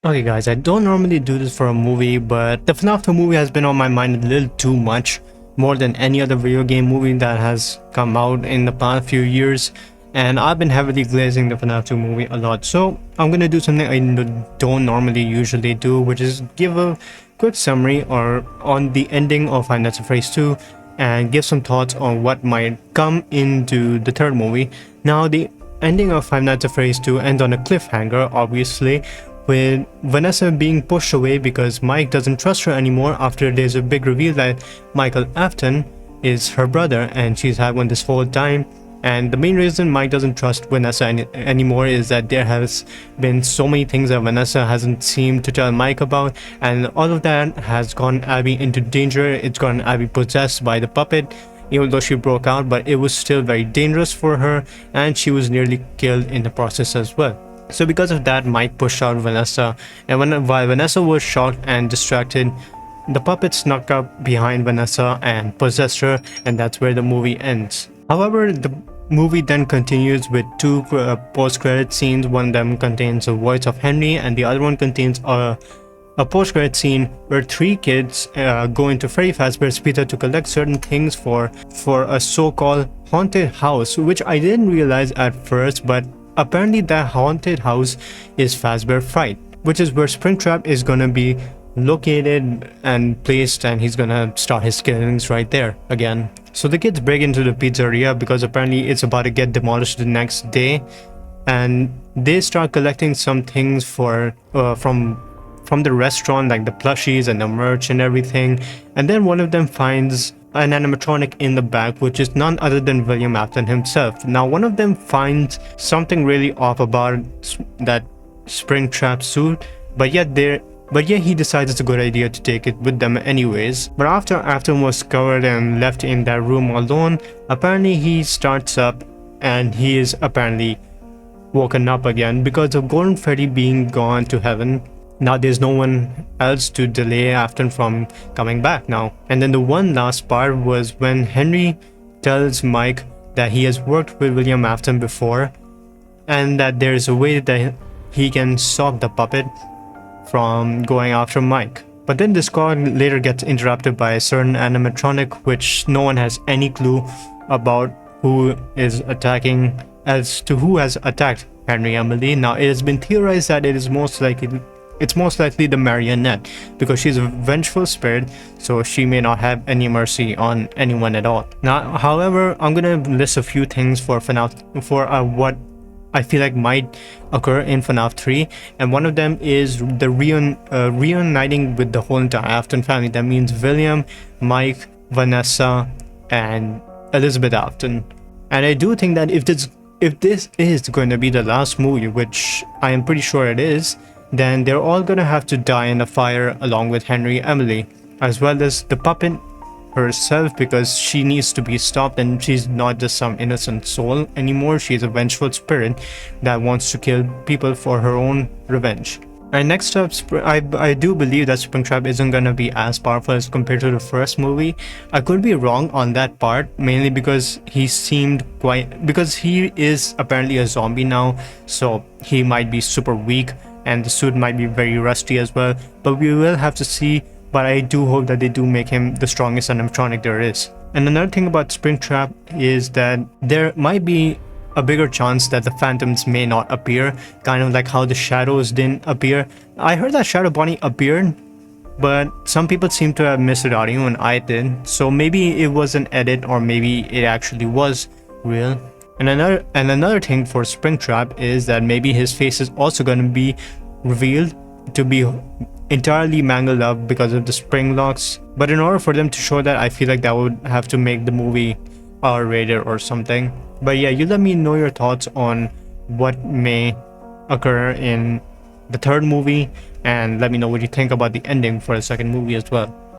Okay guys, I don't normally do this for a movie, but the FNAF 2 movie has been on my mind a little too much, more than any other video game movie that has come out in the past few years, and I've been heavily glazing the FNAF 2 movie a lot. So I'm gonna do something I don't normally usually do, which is give a quick summary or on the ending of Five Nights at Freddy's 2 and give some thoughts on what might come into the third movie. Now the ending of Five Nights at Freddy's 2 ends on a cliffhanger, obviously, with Vanessa being pushed away because Mike doesn't trust her anymore after there's a big reveal that Michael Afton is her brother and she's had one this whole time. And the main reason Mike doesn't trust Vanessa anymore is that there has been so many things that Vanessa hasn't seemed to tell Mike about, and all of that has gotten Abby into danger. It's gotten Abby possessed by the puppet, even though she broke out, but it was still very dangerous for her and she was nearly killed in the process as well. So because of that, Mike pushed out Vanessa, and while Vanessa was shocked and distracted, the puppet snuck up behind Vanessa and possessed her, and that's where the movie ends. However, the movie then continues with two post-credit scenes. One of them contains a voice of Henry, and the other one contains a post-credit scene where three kids go into Freddy Fazbear's Pizza to collect certain things for a so-called haunted house, which I didn't realize at first, but apparently that haunted house is Fazbear Fright, which is where Springtrap is gonna be located and placed, and he's gonna start his killings right there again. So the kids break into the pizzeria because apparently it's about to get demolished the next day, and they start collecting some things for from the restaurant, like the plushies and the merch and everything. And then one of them finds an animatronic in the back, which is none other than William Afton himself. Now one of them finds something really off about that Springtrap suit, but yet he decides it's a good idea to take it with them anyways. But after Afton was covered and left in that room alone, apparently he starts up and he is apparently woken up again because of Golden Freddy being gone to heaven. Now there's no one else to delay Afton from coming back now. And then the one last part was when Henry tells Mike that he has worked with William Afton before and that there's a way that he can stop the puppet from going after Mike. But then this call later gets interrupted by a certain animatronic, which no one has any clue about who is attacking, as to who has attacked Henry Emily. Now it has been theorized that it's most likely the marionette, because she's a vengeful spirit, so she may not have any mercy on anyone at all. Now, however, I'm gonna list a few things for what I feel like might occur in FNAF 3, and one of them is the reuniting with the whole entire Afton family. That means William, Mike, Vanessa, and Elizabeth Afton. And I do think that if this is going to be the last movie, which I am pretty sure it is, then they're all gonna have to die in a fire along with Henry Emily, as well as the puppet herself, because she needs to be stopped, and she's not just some innocent soul anymore. She's a vengeful spirit that wants to kill people for her own revenge. And next up, I do believe that Springtrap isn't gonna be as powerful as compared to the first movie. I could be wrong on that part, mainly because he is apparently a zombie now, so he might be super weak and the suit might be very rusty as well, but we will have to see. But I do hope that they do make him the strongest animatronic there is. And another thing about Springtrap is that there might be a bigger chance that the phantoms may not appear, kind of like how the shadows didn't appear. I heard that Shadow Bonnie appeared, but some people seem to have missed it out, even I did. So maybe it was an edit, or maybe it actually was real. And another thing for Springtrap is that maybe his face is also going to be revealed to be entirely mangled up because of the spring locks. But in order for them to show that, I feel like that would have to make the movie R-rated or something. But yeah, you let me know your thoughts on what may occur in the third movie, and let me know what you think about the ending for the second movie as well.